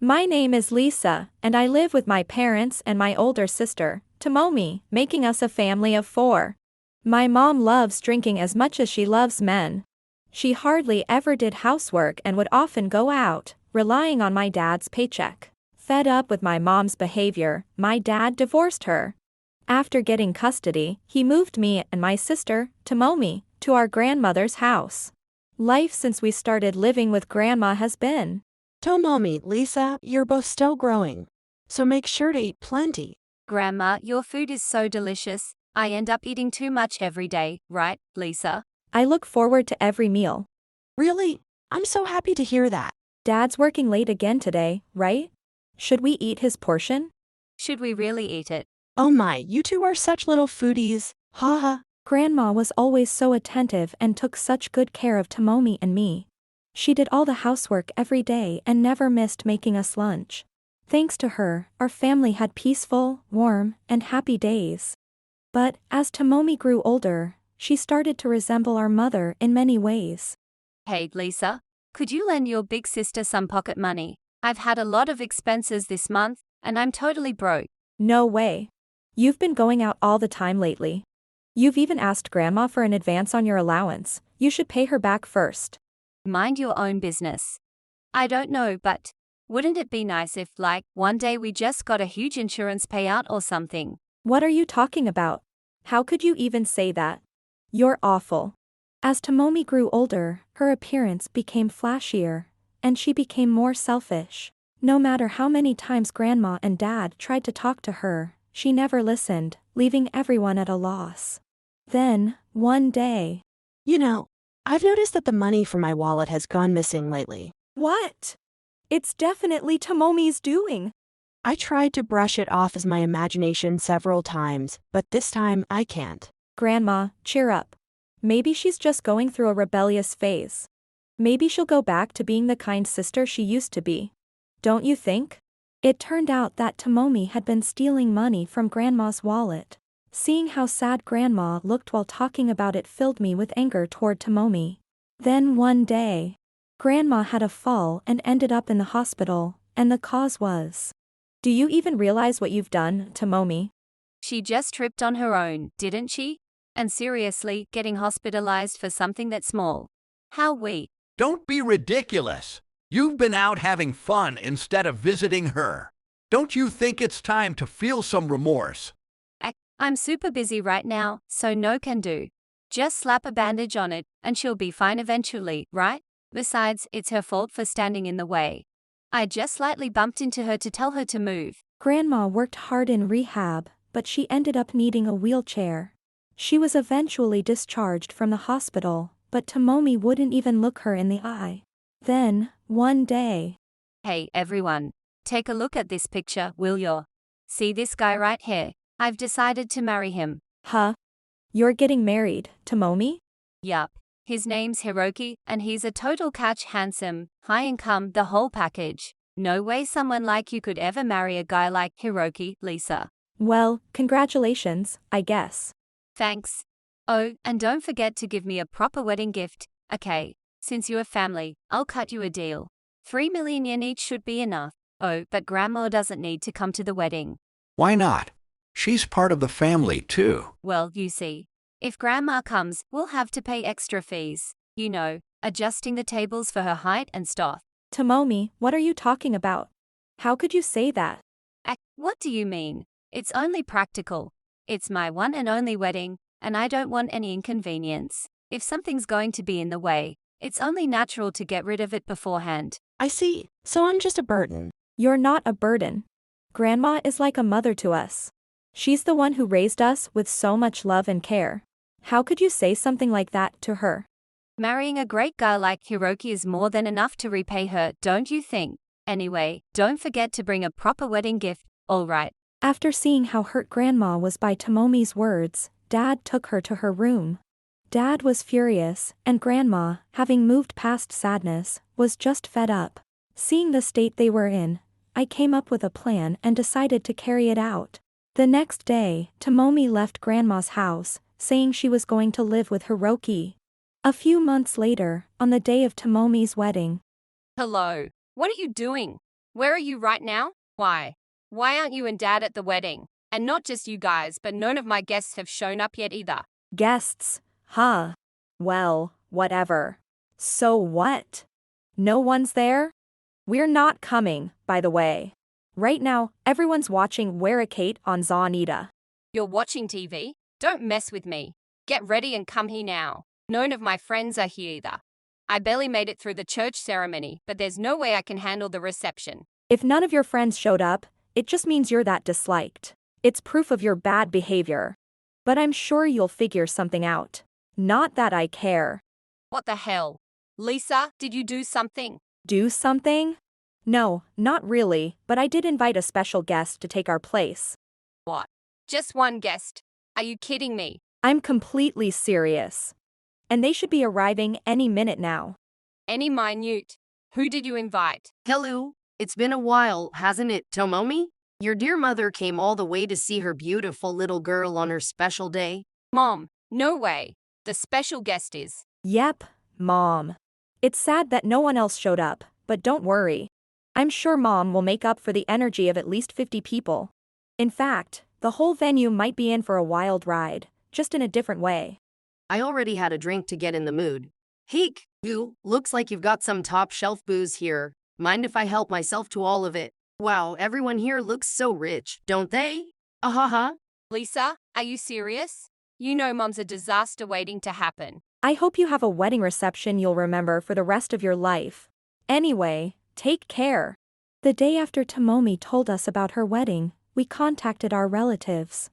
My name is Lisa, and I live with my parents and my older sister, Tomomi, making us a family of 4. My mom loves drinking as much as she loves men. She hardly ever did housework and would often go out, relying on my dad's paycheck. Fed up with my mom's behavior, my dad divorced her. After getting custody, he moved me and my sister, Tomomi, to our grandmother's house. Life since we started living with grandma has been. Tomomi, Lisa, you're both still growing. So make sure to eat plenty. Grandma, your food is so delicious. I end up eating too much every day, right, Lisa? I look forward to every meal. Really? I'm so happy to hear that. Dad's working late again today, right? Should we eat his portion? Should we really eat it? Oh my, you two are such little foodies. Haha. Grandma was always so attentive and took such good care of Tomomi and me. She did all the housework every day and never missed making us lunch. Thanks to her, our family had peaceful, warm, and happy days. But, as Tomomi grew older, she started to resemble our mother in many ways. Hey, Lisa, could you lend your big sister some pocket money? I've had a lot of expenses this month, and I'm totally broke. No way. You've been going out all the time lately. You've even asked Grandma for an advance on your allowance. You should pay her back first. Mind your own business. I don't know, but wouldn't it be nice if, like, one day we just got a huge insurance payout or something? What are you talking about? How could you even say that? You're awful. As Tomomi grew older, her appearance became flashier, and she became more selfish. No matter how many times Grandma and Dad tried to talk to her, she never listened, leaving everyone at a loss. Then, one day. You know, I've noticed that the money from my wallet has gone missing lately. What? It's definitely Tomomi's doing. I tried to brush it off as my imagination several times, but this time I can't. Grandma, cheer up. Maybe she's just going through a rebellious phase. Maybe she'll go back to being the kind sister she used to be. Don't you think? It turned out that Tomomi had been stealing money from Grandma's wallet. Seeing how sad Grandma looked while talking about it filled me with anger toward Tomomi. Then one day, Grandma had a fall and ended up in the hospital, and the cause was. Do you even realize what you've done, Tomomi? She just tripped on her own, didn't she? And seriously, getting hospitalized for something that small. How weak. Don't be ridiculous. You've been out having fun instead of visiting her. Don't you think it's time to feel some remorse? I'm super busy right now, so no can do. Just slap a bandage on it, and she'll be fine eventually, right? Besides, it's her fault for standing in the way. I just slightly bumped into her to tell her to move. Grandma worked hard in rehab, but she ended up needing a wheelchair. She was eventually discharged from the hospital, but Tomomi wouldn't even look her in the eye. Then, one day. Hey, everyone. Take a look at this picture, will you? See this guy right here? I've decided to marry him. Huh? You're getting married, Tomomi? Yup. His name's Hiroki, and he's a total catch, handsome, high income, the whole package. No way someone like you could ever marry a guy like Hiroki, Lisa. Well, congratulations, I guess. Thanks. Oh, and don't forget to give me a proper wedding gift, okay? Since you're family, I'll cut you a deal. 3 million yen each should be enough. Oh, but Grandma doesn't need to come to the wedding. Why not? She's part of the family, too. Well, you see. If Grandma comes, we'll have to pay extra fees. You know, adjusting the tables for her height and stuff. Tomomi, what are you talking about? How could you say that? What do you mean? It's only practical. It's my one and only wedding, and I don't want any inconvenience. If something's going to be in the way, it's only natural to get rid of it beforehand. I see. So I'm just a burden. You're not a burden. Grandma is like a mother to us. She's the one who raised us with so much love and care. How could you say something like that to her? Marrying a great guy like Hiroki is more than enough to repay her, don't you think? Anyway, don't forget to bring a proper wedding gift, alright? After seeing how hurt Grandma was by Tomomi's words, Dad took her to her room. Dad was furious, and Grandma, having moved past sadness, was just fed up. Seeing the state they were in, I came up with a plan and decided to carry it out. The next day, Tomomi left Grandma's house, saying she was going to live with Hiroki. A few months later, on the day of Tomomi's wedding. Hello. What are you doing? Where are you right now? Why? Why aren't you and Dad at the wedding? And not just you guys, but none of my guests have shown up yet either. Guests, huh? Well, whatever. So what? No one's there? We're not coming, by the way. Right now, everyone's watching Wear-a-Kate on Zawnita. You're watching TV? Don't mess with me. Get ready and come here now. None of my friends are here either. I barely made it through the church ceremony, but there's no way I can handle the reception. If none of your friends showed up, it just means you're that disliked. It's proof of your bad behavior. But I'm sure you'll figure something out. Not that I care. What the hell? Lisa, did you do something? Do something? No, not really, but I did invite a special guest to take our place. What? Just one guest? Are you kidding me? I'm completely serious. And they should be arriving any minute now. Any minute? Who did you invite? Hello, it's been a while, hasn't it, Tomomi? Your dear mother came all the way to see her beautiful little girl on her special day. Mom, no way. The special guest is. Yep, Mom. It's sad that no one else showed up, but don't worry. I'm sure Mom will make up for the energy of at least 50 people. In fact, the whole venue might be in for a wild ride, just in a different way. I already had a drink to get in the mood. Heek, you, looks like you've got some top shelf booze here. Mind if I help myself to all of it? Wow, everyone here looks so rich, don't they? Ahaha. Lisa, are you serious? You know Mom's a disaster waiting to happen. I hope you have a wedding reception you'll remember for the rest of your life. Anyway, take care. The day after Tomomi told us about her wedding, we contacted our relatives.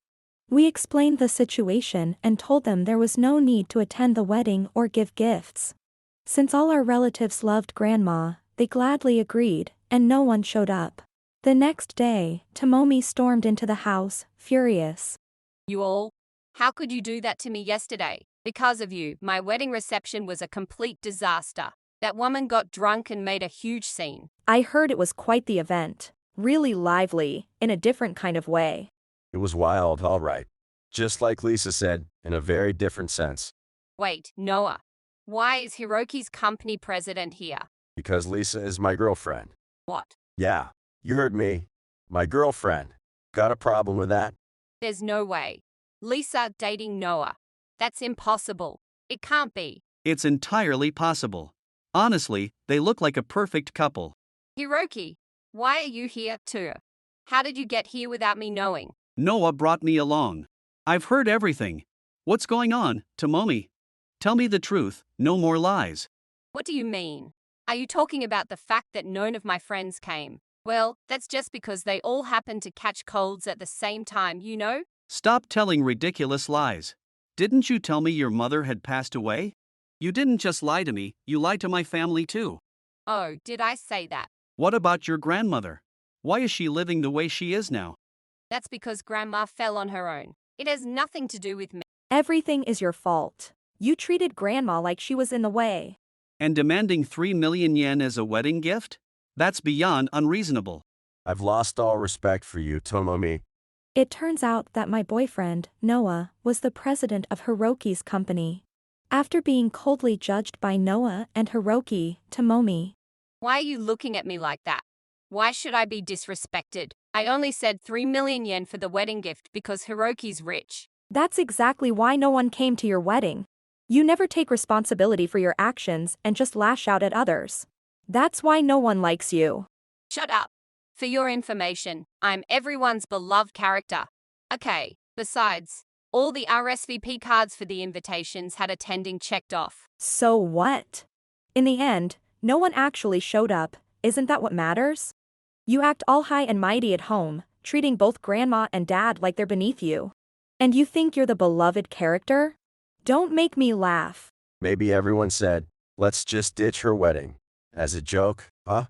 We explained the situation and told them there was no need to attend the wedding or give gifts. Since all our relatives loved Grandma, they gladly agreed, and no one showed up. The next day, Tomomi stormed into the house, furious. You all? How could you do that to me yesterday? Because of you, my wedding reception was a complete disaster. That woman got drunk and made a huge scene. I heard it was quite the event. Really lively, in a different kind of way. It was wild, all right. Just like Lisa said, in a very different sense. Wait, Noah. Why is Hiroki's company president here? Because Lisa is my girlfriend. What? Yeah, you heard me. My girlfriend. Got a problem with that? There's no way. Lisa dating Noah. That's impossible. It can't be. It's entirely possible. Honestly, they look like a perfect couple. Hiroki, why are you here too? How did you get here without me knowing? Noah brought me along. I've heard everything. What's going on, Tomomi? Tell me the truth, no more lies. What do you mean? Are you talking about the fact that none of my friends came? Well, that's just because they all happened to catch colds at the same time, you know? Stop telling ridiculous lies. Didn't you tell me your mother had passed away? You didn't just lie to me, you lied to my family too. Oh, did I say that? What about your grandmother? Why is she living the way she is now? That's because Grandma fell on her own. It has nothing to do with me. Everything is your fault. You treated Grandma like she was in the way. And demanding 3 million yen as a wedding gift? That's beyond unreasonable. I've lost all respect for you, Tomomi. It turns out that my boyfriend, Noah, was the president of Hiroki's company. After being coldly judged by Noah and Hiroki, Tomomi. Why are you looking at me like that? Why should I be disrespected? I only said 3 million yen for the wedding gift because Hiroki's rich. That's exactly why no one came to your wedding. You never take responsibility for your actions and just lash out at others. That's why no one likes you. Shut up. For your information, I'm everyone's beloved character. Okay, besides, all the RSVP cards for the invitations had attending checked off. So what? In the end, no one actually showed up, isn't that what matters? You act all high and mighty at home, treating both Grandma and Dad like they're beneath you. And you think you're the beloved character? Don't make me laugh. Maybe everyone said, let's just ditch her wedding. As a joke, huh?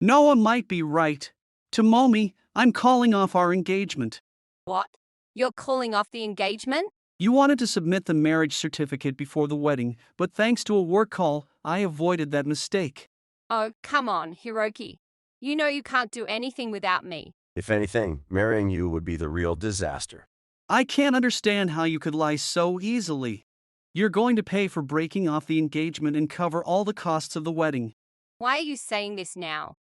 Noah might be right. Tomomi, I'm calling off our engagement. What? You're calling off the engagement? You wanted to submit the marriage certificate before the wedding, but thanks to a work call, I avoided that mistake. Oh, come on, Hiroki. You know you can't do anything without me. If anything, marrying you would be the real disaster. I can't understand how you could lie so easily. You're going to pay for breaking off the engagement and cover all the costs of the wedding. Why are you saying this now?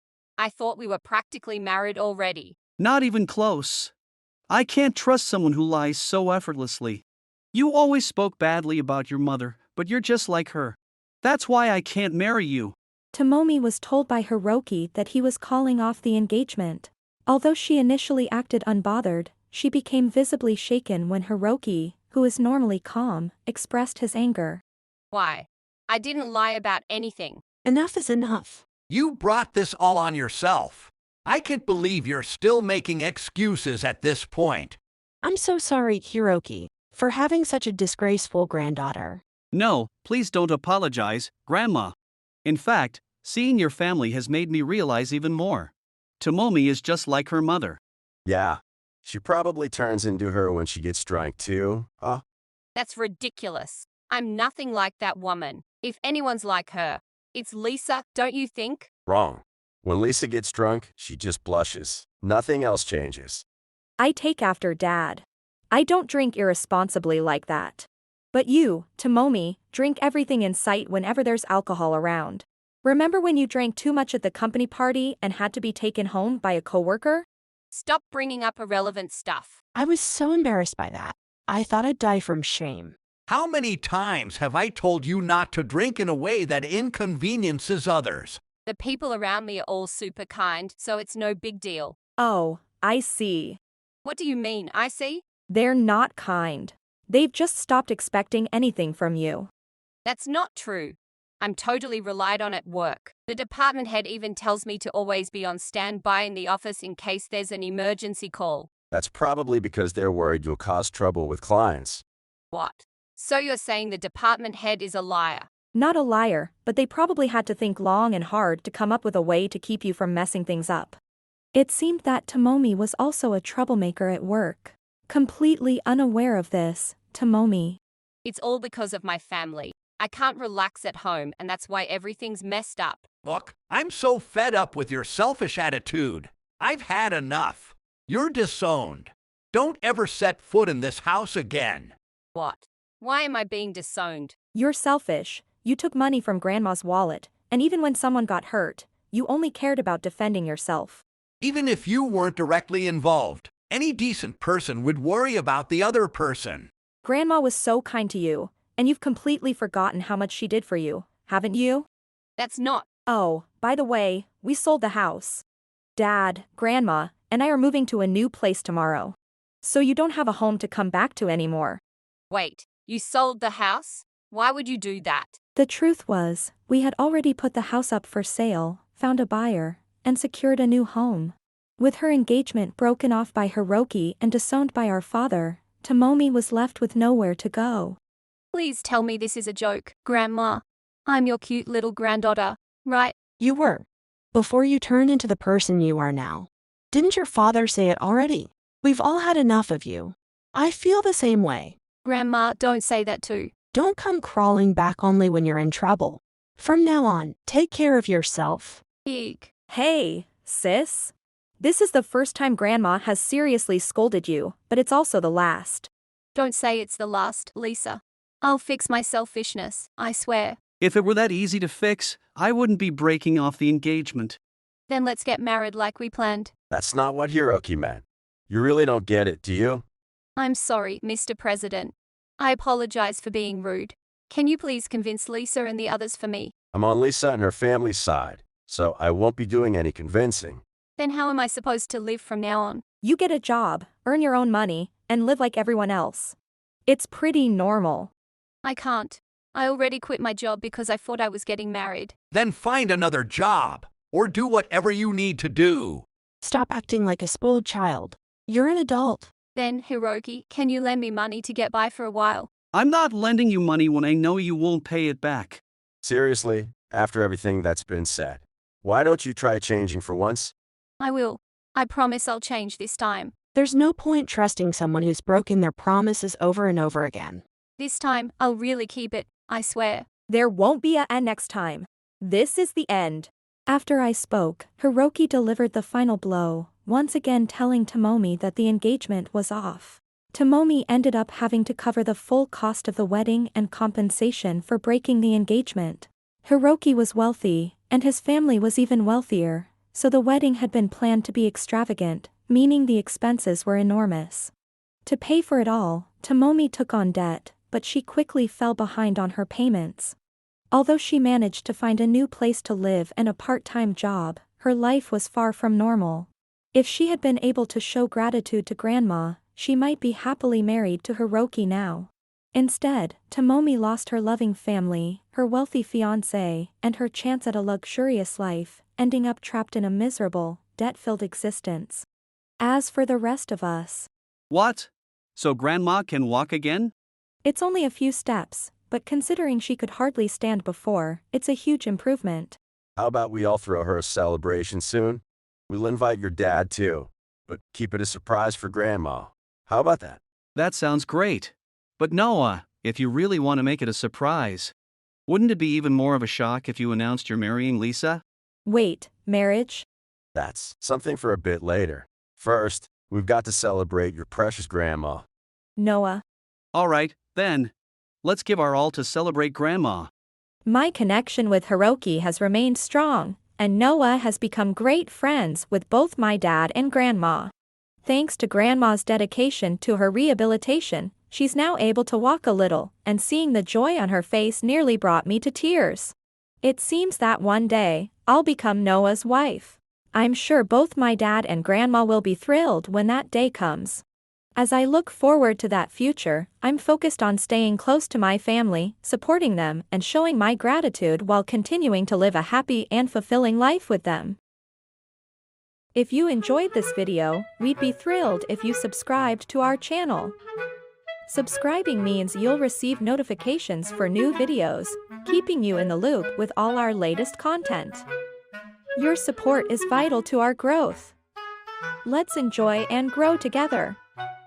I thought we were practically married already. Not even close. I can't trust someone who lies so effortlessly. You always spoke badly about your mother, but you're just like her. That's why I can't marry you. Tomomi was told by Hiroki that he was calling off the engagement. Although she initially acted unbothered, she became visibly shaken when Hiroki, who is normally calm, expressed his anger. Why? I didn't lie about anything. Enough is enough. You brought this all on yourself. I can't believe you're still making excuses at this point. I'm so sorry, Hiroki, for having such a disgraceful granddaughter. No, please don't apologize, Grandma. In fact, seeing your family has made me realize even more. Tomomi is just like her mother. Yeah, she probably turns into her when she gets drunk too. That's ridiculous. I'm nothing like that woman. If anyone's like her, it's Lisa, don't you think? Wrong. When Lisa gets drunk, she just blushes. Nothing else changes. I take after Dad. I don't drink irresponsibly like that. But you, Tomomi, drink everything in sight whenever there's alcohol around. Remember when you drank too much at the company party and had to be taken home by a coworker? Stop bringing up irrelevant stuff. I was so embarrassed by that. I thought I'd die from shame. How many times have I told you not to drink in a way that inconveniences others? The people around me are all super kind, so it's no big deal. Oh, I see. What do you mean, I see? They're not kind. They've just stopped expecting anything from you. That's not true. I'm totally relied on at work. The department head even tells me to always be on standby in the office in case there's an emergency call. That's probably because they're worried you'll cause trouble with clients. What? So you're saying the department head is a liar? Not a liar, but they probably had to think long and hard to come up with a way to keep you from messing things up. It seemed that Tomomi was also a troublemaker at work. Completely unaware of this, Tomomi. It's all because of my family. I can't relax at home, and that's why everything's messed up. Look, I'm so fed up with your selfish attitude. I've had enough. You're disowned. Don't ever set foot in this house again. What? Why am I being disowned? You're selfish. You took money from Grandma's wallet, and even when someone got hurt, you only cared about defending yourself. Even if you weren't directly involved, any decent person would worry about the other person. Grandma was so kind to you, and you've completely forgotten how much she did for you, haven't you? That's not. Oh, by the way, we sold the house. Dad, Grandma, and I are moving to a new place tomorrow. So you don't have a home to come back to anymore. Wait, you sold the house? Why would you do that? The truth was, we had already put the house up for sale, found a buyer, and secured a new home. With her engagement broken off by Hiroki and disowned by our father, Tomomi was left with nowhere to go. Please tell me this is a joke, Grandma. I'm your cute little granddaughter, right? You were. Before you turned into the person you are now. Didn't your father say it already? We've all had enough of you. I feel the same way. Grandma, don't say that too. Don't come crawling back only when you're in trouble. From now on, take care of yourself. Eek. Hey, sis. This is the first time Grandma has seriously scolded you, but it's also the last. Don't say it's the last, Lisa. I'll fix my selfishness, I swear. If it were that easy to fix, I wouldn't be breaking off the engagement. Then let's get married like we planned. That's not what Hiroki meant. You really don't get it, do you? I'm sorry, Mr. President. I apologize for being rude. Can you please convince Lisa and the others for me? I'm on Lisa and her family's side, so I won't be doing any convincing. Then how am I supposed to live from now on? You get a job, earn your own money, and live like everyone else. It's pretty normal. I can't. I already quit my job because I thought I was getting married. Then find another job, or do whatever you need to do. Stop acting like a spoiled child. You're an adult. Then, Hiroki, can you lend me money to get by for a while? I'm not lending you money when I know you won't pay it back. Seriously, after everything that's been said, why don't you try changing for once? I will. I promise I'll change this time. There's no point trusting someone who's broken their promises over and over again. This time, I'll really keep it, I swear. There won't be a next time. This is the end. After I spoke, Hiroki delivered the final blow, once again telling Tomomi that the engagement was off. Tomomi ended up having to cover the full cost of the wedding and compensation for breaking the engagement. Hiroki was wealthy, and his family was even wealthier, so the wedding had been planned to be extravagant, meaning the expenses were enormous. To pay for it all, Tomomi took on debt, but she quickly fell behind on her payments. Although she managed to find a new place to live and a part-time job, her life was far from normal. If she had been able to show gratitude to Grandma, she might be happily married to Hiroki now. Instead, Tomomi lost her loving family, her wealthy fiancé, and her chance at a luxurious life, ending up trapped in a miserable, debt-filled existence. As for the rest of us, What? So Grandma can walk again? it's only a few steps, but considering she could hardly stand before, it's a huge improvement. How about we all throw her a celebration soon? We'll invite your dad too, but keep it a surprise for Grandma. How about that? That sounds great. But Noah, if you really want to make it a surprise, wouldn't it be even more of a shock if you announced you're marrying Lisa? Wait, marriage? That's something for a bit later. First, we've got to celebrate your precious Grandma. Noah. All right, then. Let's give our all to celebrate Grandma. My connection with Hiroki has remained strong, and Noah has become great friends with both my dad and Grandma. Thanks to Grandma's dedication to her rehabilitation, she's now able to walk a little, and seeing the joy on her face nearly brought me to tears. It seems that one day, I'll become Noah's wife. I'm sure both my dad and Grandma will be thrilled when that day comes. As I look forward to that future, I'm focused on staying close to my family, supporting them, and showing my gratitude while continuing to live a happy and fulfilling life with them. If you enjoyed this video, we'd be thrilled if you subscribed to our channel. Subscribing means you'll receive notifications for new videos, keeping you in the loop with all our latest content. Your support is vital to our growth. Let's enjoy and grow together.